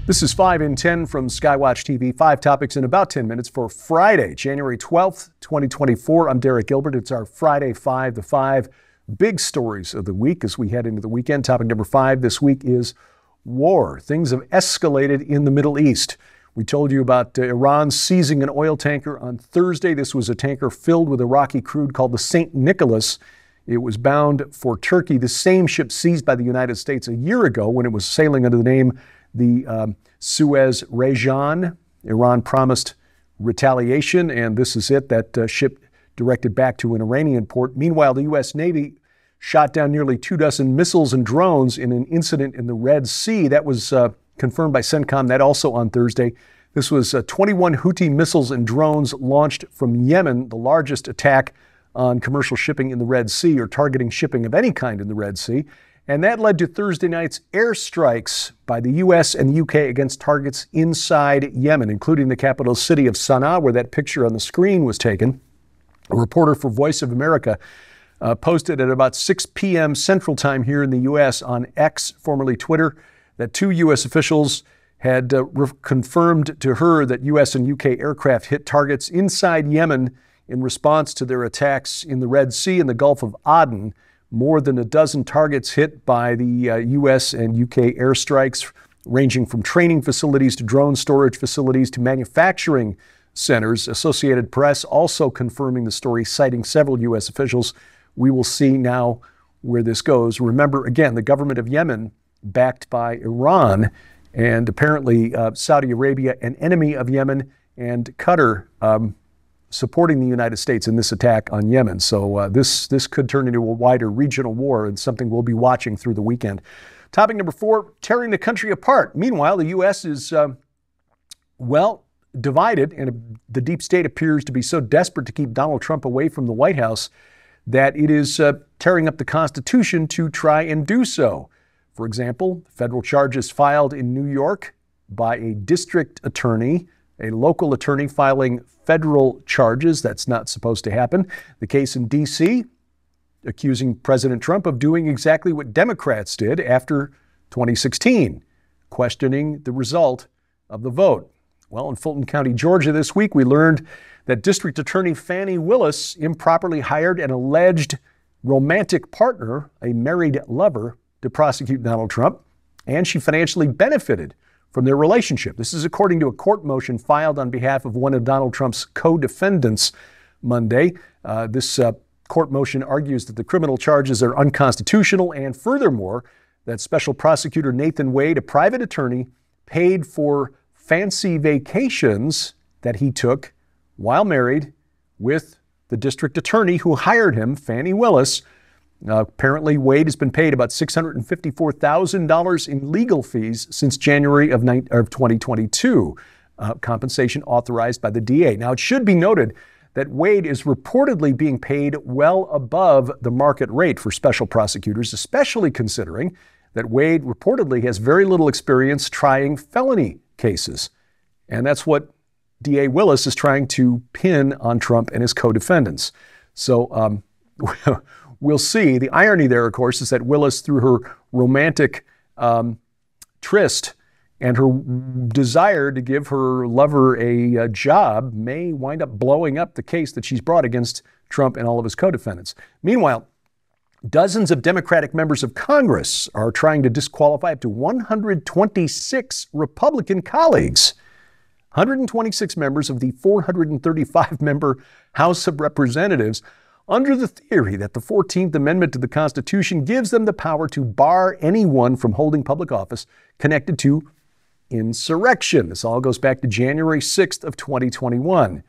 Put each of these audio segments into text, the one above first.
This is 5 in 10 from Skywatch TV. 5 topics in about 10 minutes for Friday, January 12th, 2024. I'm Derek Gilbert. It's our Friday 5, the 5 big stories of the week as we head into the weekend. Topic number 5 this week is war. Things have escalated in the Middle East. We told you about Iran seizing an oil tanker on Thursday. This was a tanker filled with Iraqi crude called the St. Nicholas. It was bound for Turkey. The same ship seized by the United States a year ago when it was sailing under the name the Suez Rajan. Iran promised retaliation, and this is it. That ship directed back to an Iranian port. Meanwhile, the U.S. Navy shot down nearly 24 missiles and drones in an incident in the Red Sea. That was confirmed by CENTCOM, that also on Thursday. This was 21 Houthi missiles and drones launched from Yemen, the largest attack on commercial shipping in the Red Sea, or targeting shipping of any kind in the Red Sea. And that led to Thursday night's airstrikes by the U.S. and the U.K. against targets inside Yemen, including the capital city of Sana'a, where that picture on the screen was taken. A reporter for Voice of America posted at about 6 p.m. Central Time here in the U.S. on X, formerly Twitter, that 2 U.S. officials had confirmed to her that U.S. and U.K. aircraft hit targets inside Yemen in response to their attacks in the Red Sea and the Gulf of Aden. More than a dozen targets hit by the U.S. and U.K. airstrikes, ranging from training facilities to drone storage facilities to manufacturing centers. Associated Press also confirming the story, citing several U.S. officials. We will see now where this goes. Remember, again, the government of Yemen, backed by Iran, and apparently Saudi Arabia, an enemy of Yemen, and Qatar, supporting the United States in this attack on Yemen. So this could turn into a wider regional war, and something we'll be watching through the weekend. Topic number 4, tearing the country apart. Meanwhile, the U.S. is, divided, and the deep state appears to be so desperate to keep Donald Trump away from the White House that it is tearing up the Constitution to try and do so. For example, federal charges filed in New York by a district attorney, a local attorney filing federal charges. That's not supposed to happen. The case in D.C., accusing President Trump of doing exactly what Democrats did after 2016, questioning the result of the vote. Well, in Fulton County, Georgia this week, we learned that District Attorney Fani Willis improperly hired an alleged romantic partner, a married lover, to prosecute Donald Trump, and she financially benefited from their relationship. This is according to a court motion filed on behalf of one of Donald Trump's co-defendants Monday. This court motion argues that the criminal charges are unconstitutional, and furthermore, that Special Prosecutor Nathan Wade, a private attorney, paid for fancy vacations that he took while married with the district attorney who hired him, Fani Willis. Apparently, Wade has been paid about $654,000 in legal fees since January of 2022, compensation authorized by the DA. Now, it should be noted that Wade is reportedly being paid well above the market rate for special prosecutors, especially considering that Wade reportedly has very little experience trying felony cases. And that's what DA Willis is trying to pin on Trump and his co-defendants. So, we'll see. The irony there, of course, is that Willis, through her romantic tryst and her desire to give her lover a job, may wind up blowing up the case that she's brought against Trump and all of his co-defendants. Meanwhile, dozens of Democratic members of Congress are trying to disqualify up to 126 Republican colleagues. 126 members of the 435-member House of Representatives, under the theory that the 14th Amendment to the Constitution gives them the power to bar anyone from holding public office connected to insurrection. This all goes back to January 6th of 2021.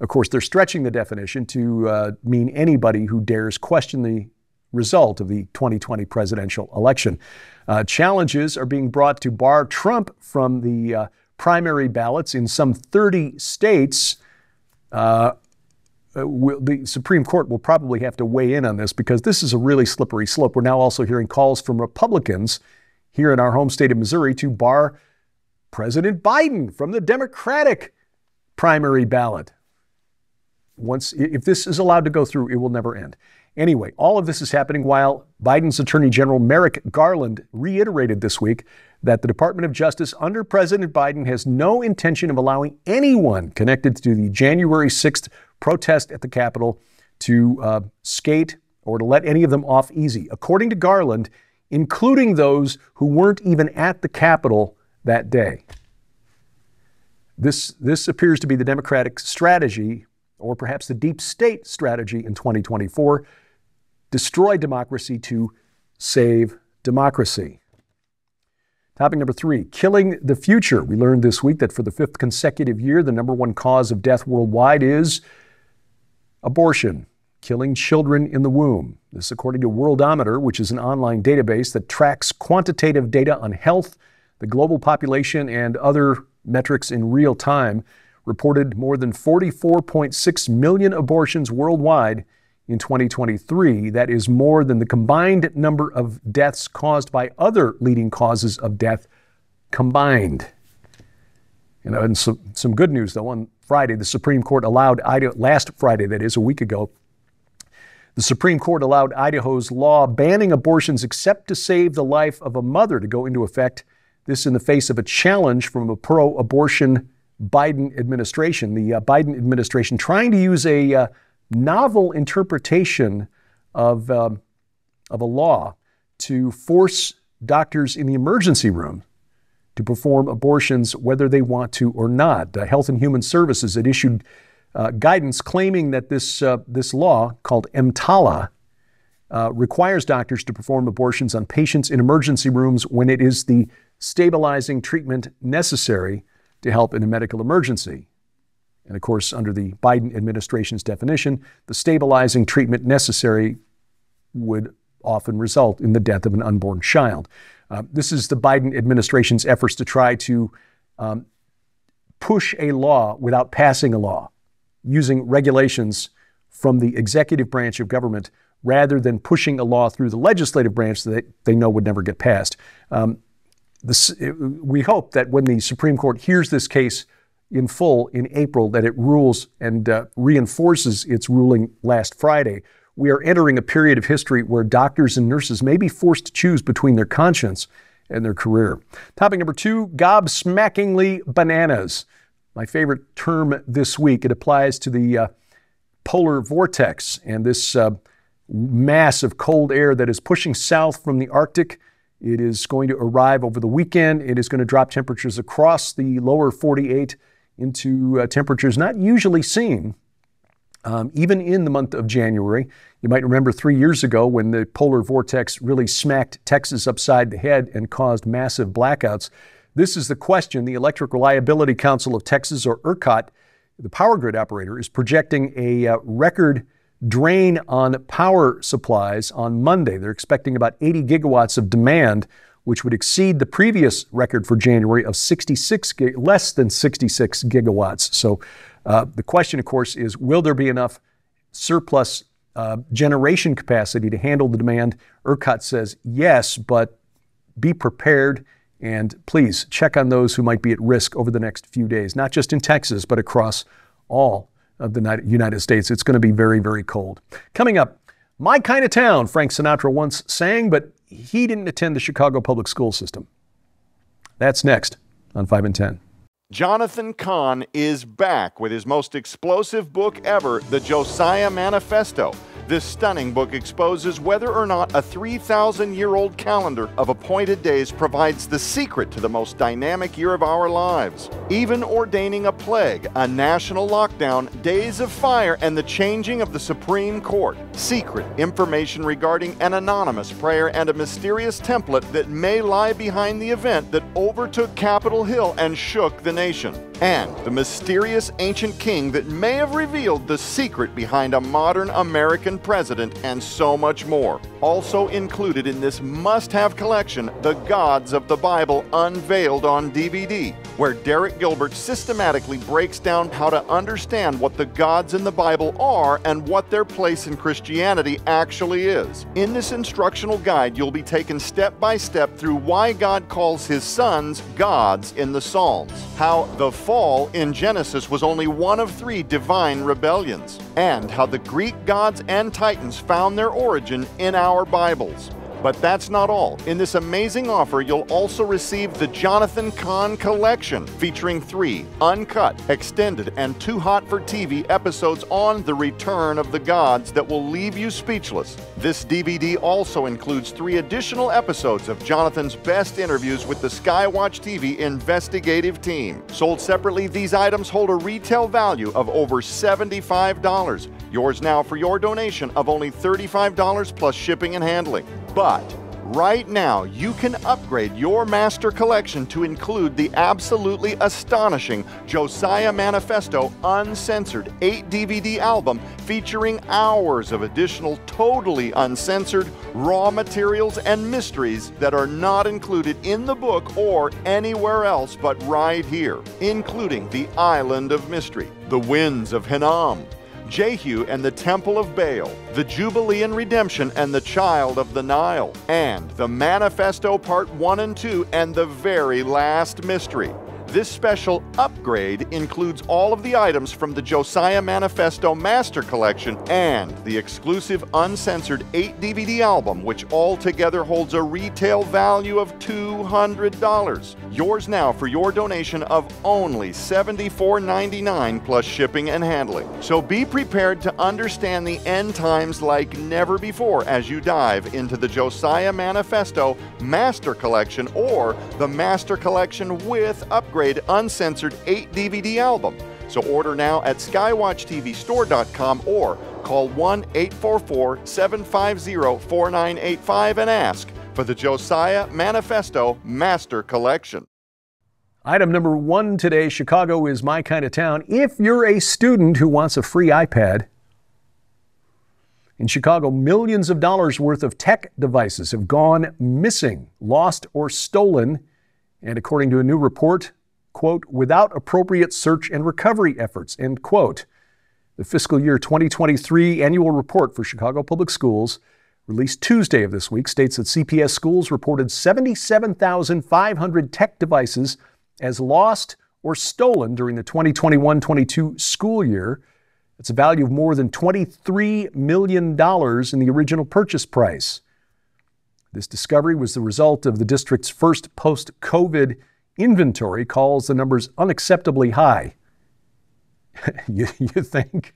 Of course, they're stretching the definition to mean anybody who dares question the result of the 2020 presidential election. Challenges are being brought to bar Trump from the primary ballots in some 30 states. The Supreme Court will probably have to weigh in on this because this is a really slippery slope. We're now also hearing calls from Republicans here in our home state of Missouri to bar President Biden from the Democratic primary ballot. if this is allowed to go through, it will never end. Anyway, all of this is happening while Biden's Attorney General Merrick Garland reiterated this week that the Department of Justice under President Biden has no intention of allowing anyone connected to the January 6th protest at the Capitol to skate or to let any of them off easy. According to Garland, including those who weren't even at the Capitol that day. This appears to be the Democratic strategy, or perhaps the deep state strategy in 2024, destroy democracy to save democracy. Topic number 3, killing the future. We learned this week that for the 5th consecutive year, the #1 cause of death worldwide is abortion, killing children in the womb. This according to Worldometer, which is an online database that tracks quantitative data on health, the global population, and other metrics in real time, reported more than 44.6 million abortions worldwide in 2023. That is more than the combined number of deaths caused by other leading causes of death combined. And some good news, though. On Friday, the Supreme Court allowed last Friday, that is, a week ago, the Supreme Court allowed Idaho's law banning abortions except to save the life of a mother to go into effect. This in the face of a challenge from a pro-abortion Biden administration. The Biden administration trying to use a novel interpretation of a law to force doctors in the emergency room to perform abortions whether they want to or not. Health and Human Services had issued guidance claiming that this law, called EMTALA, requires doctors to perform abortions on patients in emergency rooms when it is the stabilizing treatment necessary to help in a medical emergency. And of course, under the Biden administration's definition, the stabilizing treatment necessary would often result in the death of an unborn child. This is the Biden administration's efforts to try to push a law without passing a law, using regulations from the executive branch of government rather than pushing a law through the legislative branch that they know would never get passed. We hope that when the Supreme Court hears this case in full in April, that it rules and reinforces its ruling last Friday. We are entering a period of history where doctors and nurses may be forced to choose between their conscience and their career. Topic number 2, gobsmackingly bananas. My favorite term this week. It applies to the polar vortex and this mass of cold air that is pushing south from the Arctic. It is going to arrive over the weekend. It is going to drop temperatures across the lower 48 into temperatures not usually seen, even in the month of January. You might remember 3 years ago when the polar vortex really smacked Texas upside the head and caused massive blackouts. This is the question. The Electric Reliability Council of Texas, or ERCOT, the power grid operator, is projecting a record drain on power supplies on Monday. They're expecting about 80 gigawatts of demand, which would exceed the previous record for January of less than 66 gigawatts. So the question, of course, is will there be enough surplus generation capacity to handle the demand? ERCOT says yes, but be prepared and please check on those who might be at risk over the next few days, not just in Texas, but across all of the United States. It's going to be very, very cold. Coming up, my kind of town, Frank Sinatra once sang, but he didn't attend the Chicago public school system. That's next on 5 and 10. Jonathan Cahn is back with his most explosive book ever, The Josiah Manifesto. This stunning book exposes whether or not a 3,000-year-old calendar of appointed days provides the secret to the most dynamic year of our lives. Even ordaining a plague, a national lockdown, days of fire, and the changing of the Supreme Court. Secret information regarding an anonymous prayer and a mysterious template that may lie behind the event that overtook Capitol Hill and shook the nation. And the mysterious ancient king that may have revealed the secret behind a modern American president, and so much more. Also included in this must-have collection, The Gods of the Bible Unveiled on DVD, where Derek Gilbert systematically breaks down how to understand what the gods in the Bible are and what their place in Christianity actually is. In this instructional guide, you'll be taken step by step through why God calls his sons gods in the Psalms, how the fall in Genesis was only one of 3 divine rebellions, and how the Greek gods and titans found their origin in our Bibles. But that's not all. In this amazing offer, you'll also receive the Jonathan Cahn Collection, featuring 3 uncut, extended, and too hot for TV episodes on the return of the gods that will leave you speechless. This DVD also includes 3 additional episodes of Jonathan's best interviews with the Skywatch TV investigative team. Sold separately, these items hold a retail value of over $75. Yours now for your donation of only $35 plus shipping and handling. But right now, you can upgrade your master collection to include the absolutely astonishing Josiah Manifesto Uncensored 8-DVD album featuring hours of additional totally uncensored raw materials and mysteries that are not included in the book or anywhere else but right here, including the Island of Mystery, the Winds of Hinnom, Jehu and the Temple of Baal, the Jubilee and Redemption and the Child of the Nile, and the Manifesto Part 1 and 2 and the very last mystery. This special upgrade includes all of the items from the Josiah Manifesto Master Collection and the exclusive uncensored 8-DVD album, which altogether holds a retail value of $200. Yours now for your donation of only $74.99 plus shipping and handling. So be prepared to understand the end times like never before as you dive into the Josiah Manifesto Master Collection or the Master Collection with upgrade uncensored 8-DVD album. So order now at skywatchtvstore.com or call 1-844-750-4985 and ask for the Josiah Manifesto Master Collection. Item number 1 today, Chicago is my kind of town. If you're a student who wants a free iPad, in Chicago, millions of dollars worth of tech devices have gone missing, lost, or stolen. And according to a new report, quote, without appropriate search and recovery efforts, end quote. The fiscal year 2023 annual report for Chicago Public Schools, released Tuesday of this week, states that CPS schools reported 77,500 tech devices as lost or stolen during the 2021-22 school year. That's a value of more than $23 million in the original purchase price. This discovery was the result of the district's first post-COVID inventory, calls the numbers unacceptably high. you think?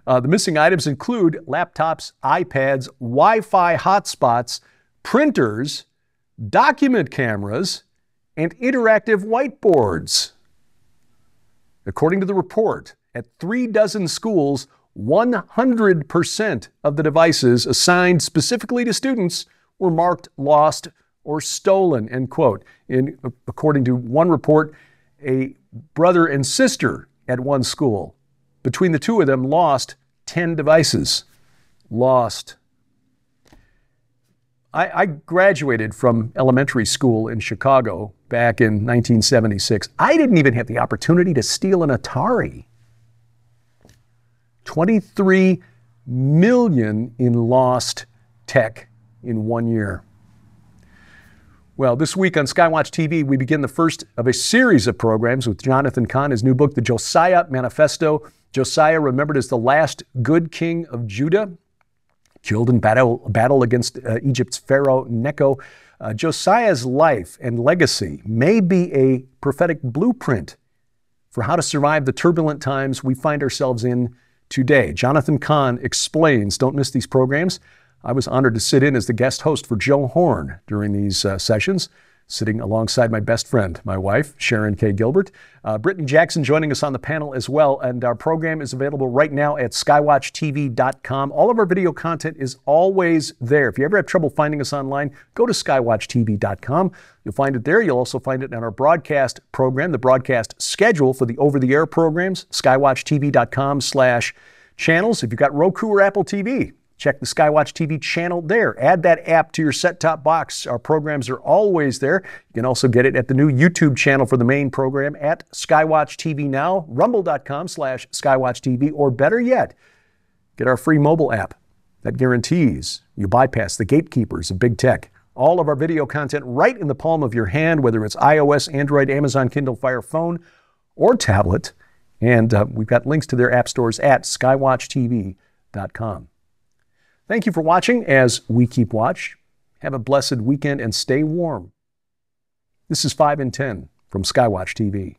The missing items include laptops, iPads, Wi-Fi hotspots, printers, document cameras, and interactive whiteboards. According to the report, at 36 schools, 100% of the devices assigned specifically to students were marked lost or stolen, end quote. According to one report, a brother and sister at one school, between the two of them, lost 10 devices. Lost. I graduated from elementary school in Chicago back in 1976. I didn't even have the opportunity to steal an Atari. 23 million in lost tech in 1 year. Well, this week on Skywatch TV, we begin the first of a series of programs with Jonathan Cahn, his new book, The Josiah Manifesto. Josiah, remembered as the last good king of Judah, killed in battle against Egypt's Pharaoh Necho. Josiah's life and legacy may be a prophetic blueprint for how to survive the turbulent times we find ourselves in today. Jonathan Cahn explains. Don't miss these programs. I was honored to sit in as the guest host for Joe Horn during these sessions, sitting alongside my best friend, my wife, Sharon K. Gilbert. Brittany Jackson joining us on the panel as well. And our program is available right now at skywatchtv.com. All of our video content is always there. If you ever have trouble finding us online, go to skywatchtv.com. You'll find it there. You'll also find it on our broadcast program, the broadcast schedule for the over-the-air programs, skywatchtv.com/channels. If you've got Roku or Apple TV, check the Skywatch TV channel there. Add that app to your set-top box. Our programs are always there. You can also get it at the new YouTube channel for the main program at Skywatch TV Now, rumble.com/SkywatchTV, or better yet, get our free mobile app that guarantees you bypass the gatekeepers of big tech. All of our video content right in the palm of your hand, whether it's iOS, Android, Amazon Kindle Fire Phone, or tablet, and we've got links to their app stores at skywatchtv.com. Thank you for watching as we keep watch. Have a blessed weekend and stay warm. This is 5 in 10 from Skywatch TV.